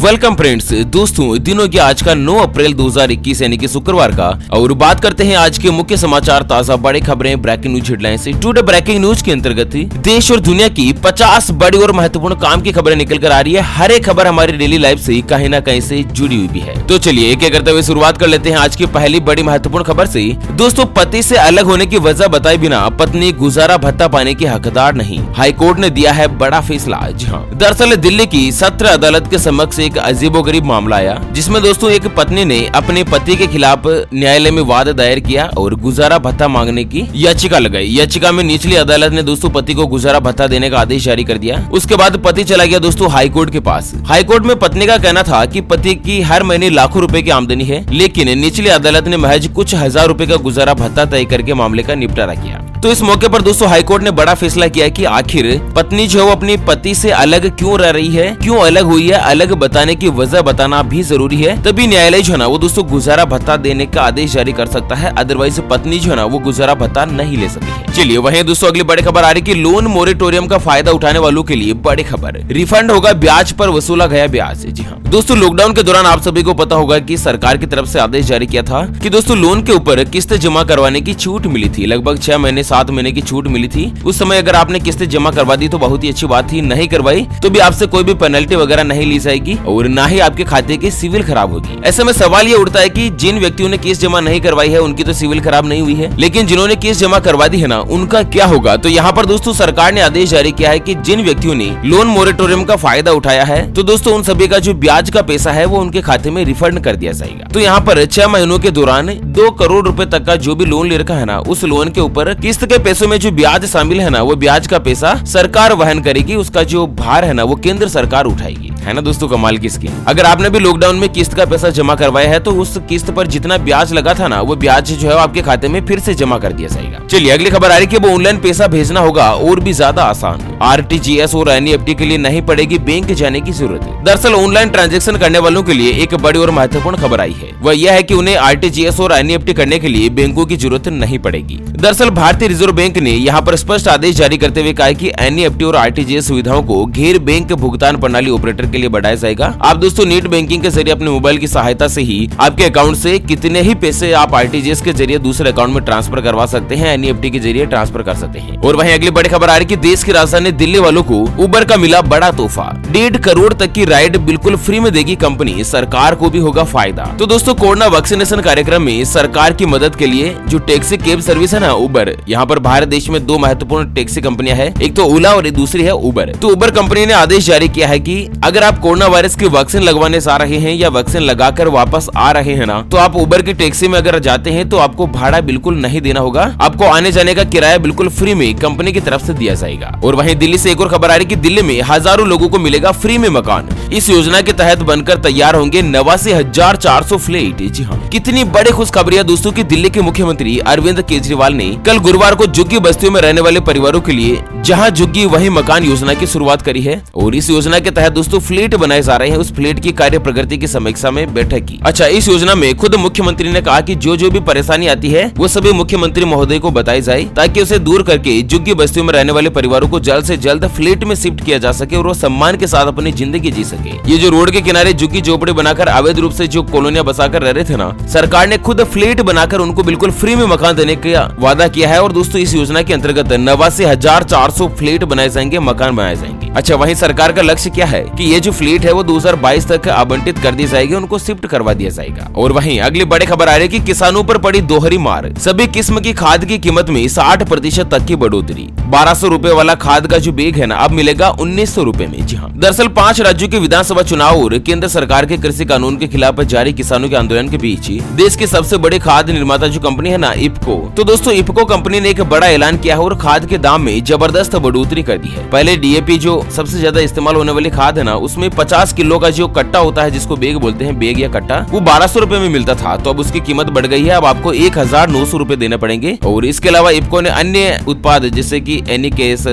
Welcome friends. दोस्तों दिनों की आज का 9 अप्रैल 2021 यानी कि शुक्रवार का, और बात करते हैं आज के मुख्य समाचार, ताजा बड़ी खबरें, ब्रेकिंग न्यूज हेडलाइन से। टुडे ब्रेकिंग न्यूज के अंतर्गत देश और दुनिया की 50 बड़ी और महत्वपूर्ण काम की खबरें निकल कर आ रही है। हर एक खबर हमारी डेली लाइफ से कहीं ना कहीं से जुड़ी हुई भी है। तो चलिए एक एक करते हुए शुरुआत कर लेते हैं आज की पहली बड़ी महत्वपूर्ण खबर से। दोस्तों पति से अलग होने की वजह बताए बिना पत्नी गुजारा भत्ता पाने की हकदार नहीं, हाईकोर्ट ने दिया है बड़ा फैसला। जी हाँ, दरअसल दिल्ली की सत्र अदालत के समक्ष एक अजीबोगरीब मामला आया, जिसमें दोस्तों एक पत्नी ने अपने पति के खिलाफ न्यायालय में वाद दायर किया और गुजारा भत्ता मांगने की याचिका लगाई। याचिका में निचली अदालत ने दोस्तों पति को गुजारा भत्ता देने का आदेश जारी कर दिया। उसके बाद पति चला गया दोस्तों हाईकोर्ट के पास। हाईकोर्ट में पत्नी का कहना था कि पति की हर महीने लाखों रुपए की आमदनी है, लेकिन निचली अदालत ने महज कुछ हजार रुपए का गुजारा भत्ता तय करके मामले का निपटारा किया। तो इस मौके पर दोस्तों हाईकोर्ट ने बड़ा फैसला किया कि आखिर पत्नी जो है अपने पति से अलग क्यों रह रही है, क्यों अलग हुई है, अलग बताने की वजह बताना भी जरूरी है, तभी न्यायालय जो है ना वो दोस्तों गुजारा भत्ता देने का आदेश जारी कर सकता है। अदरवाइज पत्नी जो है ना वो गुजारा भत्ता नहीं ले सकती है। चलिए वहीं दोस्तों अगली बड़ी खबर आ रही कि लोन मोरेटोरियम का फायदा उठाने वालों के लिए बड़ी खबर, रिफंड होगा ब्याज पर वसूला गया ब्याज। जी हाँ दोस्तों, लॉकडाउन के दौरान आप सभी को पता होगा कि सरकार की तरफ से आदेश जारी किया था कि दोस्तों लोन के ऊपर किस्त जमा करवाने की छूट मिली थी। लगभग 6 महीने 7 महीने की छूट मिली थी। उस समय अगर आपने किस्त जमा करवा दी तो बहुत ही अच्छी बात थी, नहीं करवाई तो भी आपसे कोई भी पेनल्टी वगैरह नहीं ली जाएगी और ना ही आपके खाते की सिविल खराब होगी। ऐसे में सवाल ये उठता है कि जिन व्यक्तियों ने किस्त जमा नहीं करवाई है उनकी तो सिविल खराब नहीं हुई है, लेकिन जिन्होंने किस्त जमा करवा दी है ना उनका क्या होगा। तो यहाँ पर दोस्तों सरकार ने आदेश जारी किया है कि जिन व्यक्तियों ने लोन मोरेटोरियम का फायदा उठाया है तो दोस्तों उन सभी का जो ब्याज का पैसा है वो उनके खाते में रिफंड कर दिया जाएगा। तो यहाँ पर 6 महीनों के दौरान 2 करोड़ रुपए तक का जो भी लोन ले रखा है ना, उस लोन के ऊपर किस्त के पैसों में जो ब्याज शामिल है ना, वो ब्याज का पैसा सरकार वहन करेगी। उसका जो भार है ना वो केंद्र सरकार उठाएगी। है ना दोस्तों कमाल की स्कीम। अगर आपने भी लॉकडाउन में किस्त का पैसा जमा करवाया है तो उस किस्त पर जितना ब्याज लगा था ना वो ब्याज जो है आपके खाते में फिर से जमा कर दिया जाएगा। चलिए अगली खबर आ रही है कि वो ऑनलाइन पैसा भेजना होगा और भी ज्यादा आसान। आरटीजीएस और एनईएफटी के लिए नहीं पड़ेगी बैंक जाने की जरूरत। दरअसल ऑनलाइन ट्रांजैक्शन करने वालों के लिए एक बड़ी और महत्वपूर्ण खबर आई है, वह यह है कि उन्हें आरटीजीएस और एनईएफटी करने के लिए बैंकों की जरूरत नहीं पड़ेगी। दरअसल भारतीय रिजर्व बैंक ने यहाँ पर स्पष्ट आदेश जारी करते हुए कहा कि एनईएफटी और आरटीजीएस सुविधाओं को गैर बैंक भुगतान प्रणाली ऑपरेटर के लिए बढ़ाया जाएगा। आप दोस्तों नेट बैंकिंग के जरिए अपने मोबाइल की सहायता से ही आपके अकाउंट से कितने ही पैसे आप आरटीजीएस के जरिए दूसरे अकाउंट में ट्रांसफर करवा सकते हैं, एनईएफटी के जरिए ट्रांसफर कर सकते हैं। और वहीं अगली बड़ी खबर आ रही है कि देश की राजधानी दिल्ली वालों को उबर का मिला बड़ा तोहफा। 1.5 करोड़ तक की राइड बिल्कुल फ्री में देगी कंपनी, सरकार को भी होगा फायदा। तो दोस्तों कोरोना वैक्सीनेशन कार्यक्रम में सरकार की मदद के लिए जो टैक्सी कैब सर्विस है ना उबर, यहाँ पर भारत देश में 2 महत्वपूर्ण टैक्सी कंपनियां हैं, एक तो ओला और दूसरी है उबर। तो उबर कंपनी ने आदेश जारी किया है कि अगर आप कोरोना वायरस की वैक्सीन लगवाने जा रहे हैं या वैक्सीन लगाकर वापस आ रहे हैं ना, तो आप उबर की टैक्सी में अगर जाते हैं तो आपको भाड़ा बिल्कुल नहीं देना होगा, आपको आने जाने का किराया बिल्कुल फ्री में कंपनी की तरफ से दिया जाएगा। और वहीं दिल्ली से एक और खबर आ रही है कि दिल्ली में हजारों लोगों को मिलेगा फ्री में मकान। इस योजना के तहत बनकर तैयार होंगे 89,400 फ्लैट। जी हाँ, कितनी बड़ी खुशखबरी दोस्तों की दिल्ली के मुख्यमंत्री अरविंद केजरीवाल ने कल गुरुवार को झुग्गी बस्तियों में रहने वाले परिवारों के लिए जहां झुग्गी वहीं मकान योजना की शुरुआत करी है। और इस योजना के तहत दोस्तों फ्लैट बनाए जा रहे हैं। उस फ्लैट की कार्य प्रगति की समीक्षा में बैठक की। अच्छा, इस योजना में खुद मुख्यमंत्री ने कहा कि जो भी परेशानी आती है वो सभी मुख्यमंत्री महोदय को बताई जाए, ताकि उसे दूर करके झुग्गी बस्तियों में रहने वाले परिवारों को जल्द से जल्द फ्लैट में शिफ्ट किया जा सके और वो सम्मान के साथ अपनी जिंदगी जी सके। ये जो रोड के किनारे झुग्गी झोपड़ी बनाकर अवैध रूप से जो कॉलोनियां बसाकर रह रहे थे ना, सरकार ने खुद फ्लैट बनाकर उनको बिल्कुल फ्री में मकान देने का वादा किया है। और दोस्तों इस योजना के अंतर्गत 89,400 फ्लैट बनाए जाएंगे, मकान बनाए जाएंगे। अच्छा, वहीं सरकार का लक्ष्य क्या है कि ये जो फ्लैट है वो 2022 तक आवंटित कर दी जाएगी, उनको शिफ्ट करवा दिया जाएगा। और वहीं अगली बड़ी खबर आ रही है कि किसानों पर पड़ी दोहरी मार, सभी किस्म की खाद की कीमत में 60% तक की बढ़ोतरी। 1200 रुपए वाला खाद का जो बैग है ना अब मिलेगा 1900 रुपए में। जी हाँ, दरअसल 5 राज्यों के विधानसभा चुनाव और केंद्र सरकार के कृषि कानून के खिलाफ जारी किसानों के आंदोलन के बीच देश की सबसे बड़ी खाद निर्माता जो कंपनी है ना इफको, तो दोस्तों इफको कंपनी ने एक बड़ा ऐलान किया है और खाद के दाम में जबरदस्त बढ़ोतरी कर दी है। पहले डीएपी जो सबसे ज्यादा इस्तेमाल होने वाली खाद है ना, उसमें 50 किलो का जो कट्टा होता है जिसको बैग बोलते हैं, बैग या कट्टा, वो 1200 रुपए में मिलता था। तो अब उसकी कीमत बढ़ गई है, अब आपको 1900 रुपए देने पड़ेंगे। और इसके अलावा इफको ने अन्य उत्पाद जैसे कि एनिकेस,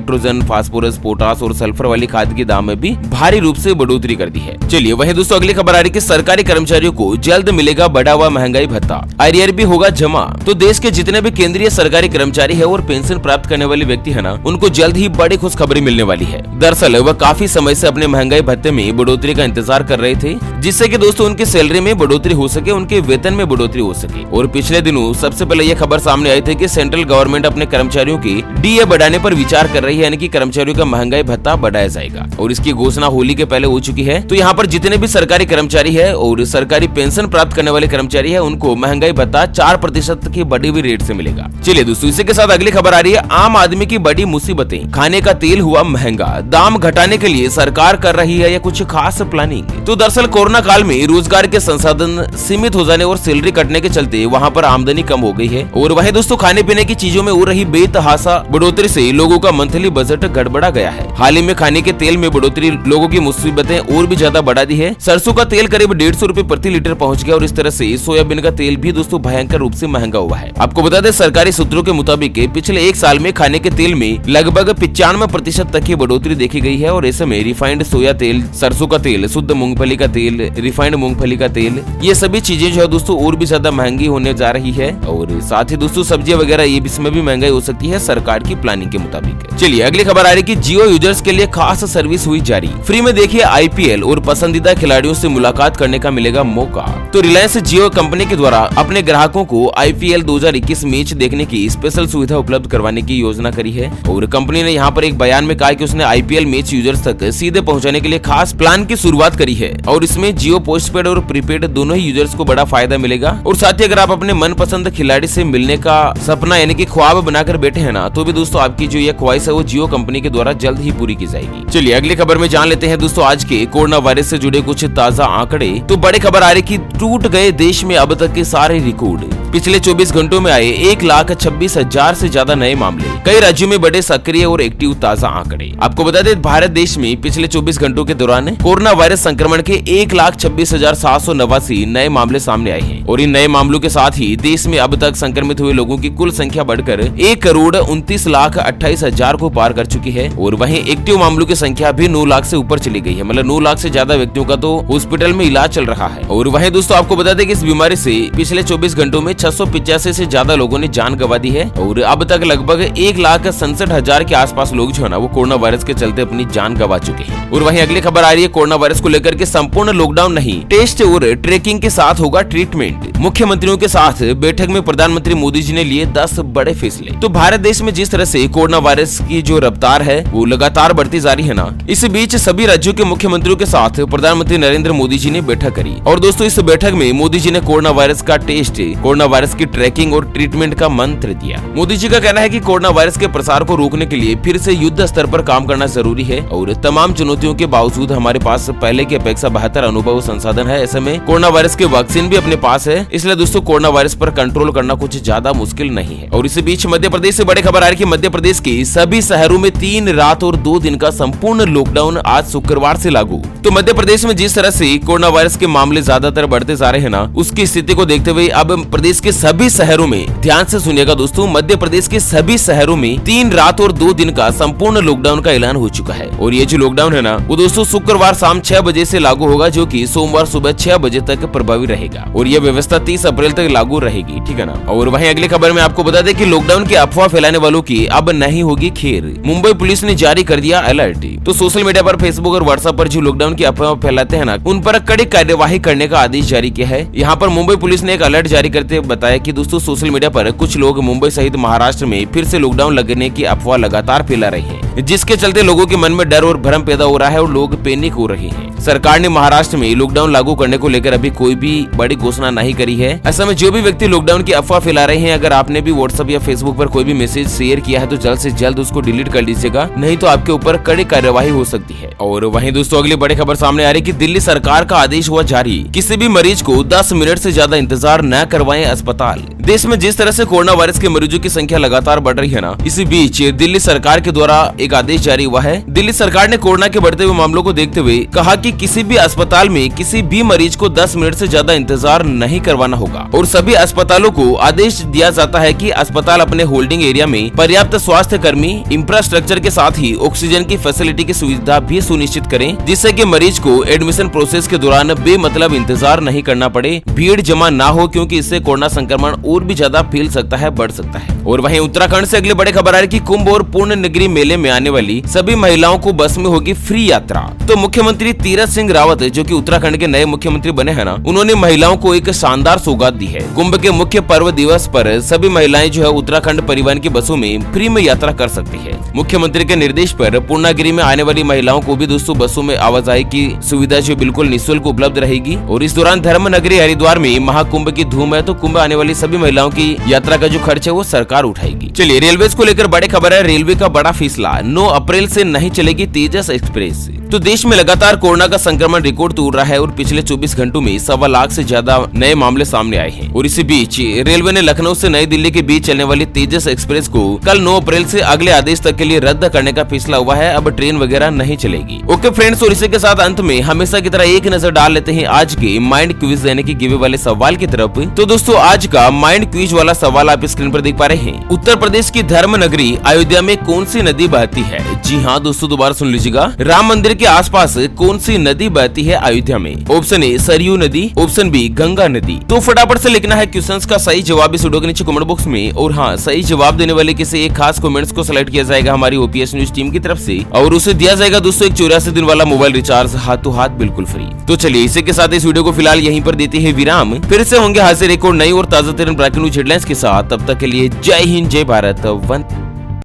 नाइट्रोजन, फास्फोरस, पोटास और सल्फर वाली खाद के दाम में भी भारी रूप से बढ़ोतरी कर दी है। चलिए वहीं दोस्तों अगली खबर आ रही है कि सरकारी कर्मचारियों को जल्द मिलेगा बढ़ा हुआ महंगाई भत्ता, आरियर भी होगा जमा। तो देश के जितने भी केंद्रीय सरकारी कर्मचारी है और पेंशन प्राप्त करने वाले व्यक्ति है ना, उनको जल्द ही बड़ी खुशखबरी मिलने वाली है। दरअसल वह काफी समय से अपने महंगाई भत्ते में बढ़ोतरी का इंतजार कर रहे थे, जिससे कि दोस्तों उनकी सैलरी में बढ़ोतरी हो सके, उनके वेतन में बढ़ोतरी हो सके। और पिछले दिनों सबसे पहले यह खबर सामने आई थी कि सेंट्रल गवर्नमेंट अपने कर्मचारियों की डीए बढ़ाने पर विचार कर रही है, यानी कि कर्मचारियों का महंगाई भत्ता बढ़ाया जाएगा और इसकी घोषणा होली के पहले हो चुकी है। तो यहाँ पर जितने भी सरकारी कर्मचारी है और सरकारी पेंशन प्राप्त करने वाले कर्मचारी है, उनको महंगाई भत्ता 4% की बढ़ी हुई रेट से मिलेगा। चलिए दोस्तों इसी के साथ अगली खबर आ रही है, आम आदमी की बड़ी मुसीबतें, खाने का तेल हुआ महंगा, दाम घटाने के लिए सरकार कर रही है या कुछ खास प्लानिंग। तो दरअसल कोरोना काल में रोजगार के संसाधन सीमित हो जाने और सैलरी कटने के चलते वहाँ पर आमदनी कम हो गई है और वहीं दोस्तों खाने पीने की चीजों में हो रही बेतहाशा बढ़ोतरी से लोगों का मंथली बजट गड़बड़ा गया है। हाल ही में खाने के तेल में बढ़ोतरी लोगों की मुसीबतें और भी ज्यादा बढ़ा दी है। सरसों का तेल करीब 150 रुपए प्रति लीटर पहुंच गया और इस तरह से सोयाबीन का तेल भी दोस्तों भयंकर रूप से महंगा हुआ है। आपको बता दें सरकारी सूत्रों के मुताबिक पिछले एक साल में खाने के तेल में लगभग 95% तक की बढ़ोतरी देखी गई है और ऐसे में रिफाइंड सोया तेल, सरसों का तेल, शुद्ध मूंगफली का तेल, रिफाइंड मूंगफली का तेल, ये सभी चीजें जो है दोस्तों और भी ज्यादा महंगी होने जा रही है और साथ ही दोस्तों सब्जियां वगैरह ये इसमें भी महंगाई हो सकती है सरकार की प्लानिंग के मुताबिक। चलिए अगली खबर आ रही है कि जियो यूजर्स के लिए खास सर्विस हुई जारी, फ्री में देखिए आईपीएल और पसंदीदा खिलाड़ियों से मुलाकात करने का मिलेगा मौका। तो रिलायंस जियो कंपनी के द्वारा अपने ग्राहकों को आईपीएल 2021 मैच देखने की स्पेशल सुविधा उपलब्ध करवाने की योजना करी है और कंपनी ने यहाँ पर एक बयान में कहा कि उसने आईपीएल मैच यूजर्स तक सीधे पहुंचाने के लिए खास प्लान की शुरुआत करी है और इसमें जियो पोस्टपेड और प्रीपेड दोनों ही यूजर्स को बड़ा फायदा मिलेगा। और साथ ही अगर आप अपने मनपसंद खिलाड़ी से मिलने का सपना यानी कि ख्वाब बनाकर बैठे हैं ना, तो भी दोस्तों आपकी जो ये ख्वाहिश है वो जियो कंपनी के द्वारा जल्द ही पूरी की जाएगी। चलिए अगली खबर में जान लेते हैं दोस्तों आज के कोरोना वायरस से जुड़े कुछ ताजा आंकड़े। तो बड़ी खबर आ रही कि टूट गए देश में अब तक के सारे रिकॉर्ड। पिछले 24 घंटों में आए 1,26,000 से ज्यादा नए मामले, कई राज्यों में बड़े सक्रिय और एक्टिव ताजा आंकड़े। आपको बता दें भारत देश में पिछले 24 घंटों के दौरान कोरोना वायरस संक्रमण के 1,26,789 नए मामले सामने आए हैं और इन नए मामलों के साथ ही देश में अब तक संक्रमित हुए लोगों की कुल संख्या बढ़कर 1,29,28,000 को पार कर चुकी है और वहीं एक्टिव मामलों की संख्या भी 9 लाख से ऊपर चली गई है। मतलब 9 लाख से ज्यादा व्यक्तियों का तो हॉस्पिटल में इलाज चल रहा है। और वहीं दोस्तों आपको बता दें कि इस बीमारी से पिछले 24 घंटों में 685 से ज्यादा लोगों ने जान गंवा दी है और अब तक लगभग 1,67,000 के आसपास लोग जो है ना वो कोरोना वायरस के चलते अपनी जान गंवा चुके हैं। और वहीं अगली खबर आ रही है कोरोना वायरस को लेकर के संपूर्ण लॉकडाउन नहीं, टेस्ट और ट्रैकिंग के साथ होगा ट्रीटमेंट। मुख्यमंत्रियों के साथ बैठक में प्रधानमंत्री मोदी जी ने लिए 10 बड़े फैसले। तो भारत देश में जिस तरह से कोरोना वायरस की जो रफ्तार है वो लगातार बढ़ती जा रही है ना, इस बीच सभी राज्यों के मुख्यमंत्रियों के साथ प्रधानमंत्री नरेंद्र मोदी जी ने बैठक करी और दोस्तों इस बैठक में मोदी जी ने कोरोना वायरस का टेस्ट, कोरोना वायरस की ट्रैकिंग और ट्रीटमेंट का मंत्र दिया। मोदी जी का कहना है कि कोरोना वायरस के प्रसार को रोकने के लिए फिर से युद्ध स्तर पर काम करना जरूरी है और तमाम चुनौतियों के बावजूद हमारे पास पहले की अपेक्षा बेहतर अनुभव संसाधन है। ऐसे में कोरोना वायरस के वैक्सीन भी अपने पास है, इसलिए दोस्तों कोरोना वायरस पर कंट्रोल करना कुछ ज्यादा मुश्किल नहीं है। और इसी बीच मध्य प्रदेश से बड़ी खबर आ रही है कि मध्य प्रदेश के सभी शहरों में 3 रात और 2 दिन का संपूर्ण लॉकडाउन आज शुक्रवार से लागू। तो मध्य प्रदेश में जिस तरह से कोरोना वायरस के मामले ज्यादातर बढ़ते जा रहे हैं ना, उसकी स्थिति को देखते हुए अब प्रदेश के सभी शहरों में, ध्यान से सुनिएगा दोस्तों, मध्य प्रदेश के सभी शहरों में 3 रात और 2 दिन का संपूर्ण लॉकडाउन का ऐलान हो चुका है। और ये जो लॉकडाउन है ना वो दोस्तों शुक्रवार शाम 6 बजे से लागू होगा, जो कि सोमवार सुबह 6 बजे तक प्रभावी रहेगा और यह व्यवस्था 30 अप्रैल तक लागू रहेगी, ठीक है ना। और वहीं अगली खबर में आपको बता दें कि लॉकडाउन की अफवाह फैलाने वालों की अब नहीं होगी खैर, मुंबई पुलिस ने जारी कर दिया अलर्ट। तो सोशल मीडिया पर, फेसबुक और व्हाट्सएप पर जो लॉकडाउन की अफवाह फैलाते हैं ना, उन पर कड़ी कार्यवाही करने का आदेश जारी किया है। यहाँ पर मुंबई पुलिस ने एक अलर्ट जारी करते हुए बताया कि दोस्तों सोशल मीडिया पर कुछ लोग मुंबई सहित महाराष्ट्र में फिर से लॉकडाउन लगने की अफवाह लगातार फैला रहे हैं, जिसके चलते लोगों के मन में डर और भ्रम पैदा हो रहा है और लोग पैनिक हो रहे हैं। सरकार ने महाराष्ट्र में लॉकडाउन लागू करने को लेकर अभी कोई भी बड़ी घोषणा नहीं करी है। ऐसे में जो भी व्यक्ति लॉकडाउन की अफवाह फैला रहे हैं, अगर आपने भी व्हाट्सएप या फेसबुक पर कोई भी मैसेज शेयर किया है तो जल्द से जल्द उसको डिलीट कर लीजिएगा, नहीं तो आपके ऊपर कड़ी कार्यवाही हो सकती है। और वहीं दोस्तों अगली बड़ी खबर सामने आ रही है कि दिल्ली सरकार का आदेश हुआ जारी, किसी भी मरीज को 10 मिनट से ज्यादा इंतजार न करवाएं अस्पताल। देश में जिस तरह से कोरोना वायरस के मरीजों की संख्या लगातार बढ़ रही है ना, इसी बीच दिल्ली सरकार के द्वारा एक आदेश जारी हुआ है। दिल्ली सरकार ने कोरोना के बढ़ते हुए मामलों को देखते हुए कहा कि किसी भी अस्पताल में किसी भी मरीज को 10 मिनट से ज्यादा इंतजार नहीं करवाना होगा और सभी अस्पतालों को आदेश दिया जाता है कि अस्पताल अपने होल्डिंग एरिया में पर्याप्त स्वास्थ्य कर्मी, इंफ्रास्ट्रक्चर के साथ ही ऑक्सीजन की फैसिलिटी की सुविधा भी सुनिश्चित करें, जिससे कि मरीज को एडमिशन प्रोसेस के दौरान बेमतलब इंतजार नहीं करना पड़े, भीड़ जमा ना हो, क्योंकि इससे कोरोना संक्रमण और भी ज्यादा फैल सकता है, बढ़ सकता है। और वहीं उत्तराखंड से अगली बड़ी खबर आ रही है कि कुंभ और पूर्ण नगरी मेले में आने वाली सभी महिलाओं को बस में होगी फ्री यात्रा। तो मुख्यमंत्री तीरथ सिंह रावत, जो कि उत्तराखंड के नए मुख्यमंत्री बने हैं ना, उन्होंने महिलाओं को एक शानदार सौगात दी है। कुंभ के मुख्य पर्व दिवस पर सभी महिलाएं जो है उत्तराखंड परिवहन की बसों में फ्री में यात्रा कर सकती है। मुख्यमंत्री के निर्देश पर पूर्णागिरी में आने वाली महिलाओं को भी दोस्तों बसों में आवाजाही की सुविधा जो बिल्कुल निःशुल्क उपलब्ध रहेगी। और इस दौरान धर्म नगरी हरिद्वार में महाकुंभ की धूम है, तो कुंभ आने वाली सभी महिलाओं की यात्रा का जो खर्च है वो सरकार उठाएगी। चलिए रेलवे को लेकर बड़ी खबर है। रेलवे का बड़ा फैसला, 9 अप्रैल से नहीं चलेगी तेजस एक्सप्रेस। तो देश में लगातार कोरोना का संक्रमण रिकॉर्ड तोड़ रहा है और पिछले 24 घंटों में 1.25 लाख से ज्यादा नए मामले सामने आए हैं। और इसी बीच रेलवे ने लखनऊ से नई दिल्ली के बीच चलने वाली तेजस एक्सप्रेस को कल 9 अप्रैल से अगले आदेश तक के लिए रद्द करने का फैसला हुआ है। अब ट्रेन वगैरह नहीं चलेगी। ओके फ्रेंड्स, और इसी के साथ अंत में हमेशा की तरह एक नजर डाल लेते हैं आज के माइंड क्विज यानी कि गिवे वाले सवाल की तरफ। तो दोस्तों आज का माइंड क्विज वाला सवाल आप स्क्रीन पर देख पा रहे हैं। उत्तर प्रदेश की धर्म नगरी अयोध्या में कौन सी नदी बहती है? जी हाँ दोस्तों, दोबारा सुन लीजिएगा। राम मंदिर के आसपास कौन सी नदी बहती है अयोध्या में? ऑप्शन ए सरयू नदी, ऑप्शन बी गंगा नदी। तो फटाफट से लिखना है क्वेश्चंस का सही जवाब इस वीडियो के नीचे कमेंट बॉक्स में। और हाँ, सही जवाब देने वाले किसी एक खास कमेंट्स को सिलेक्ट किया जाएगा हमारी ओपीएस न्यूज टीम की तरफ से और उसे दिया जाएगा दोस्तों एक 84 दिन वाला मोबाइल रिचार्ज हाथों हाथ बिल्कुल फ्री। तो चलिए इसी के साथ इस वीडियो को फिलहाल यहीं पर देते हैं विराम। फिर से होंगे हाजिर एक और नई और ताजा तरीन ब्रेकिंग न्यूज हेडलाइंस के साथ। तब तक के लिए जय हिंद, जय भारत, वंदे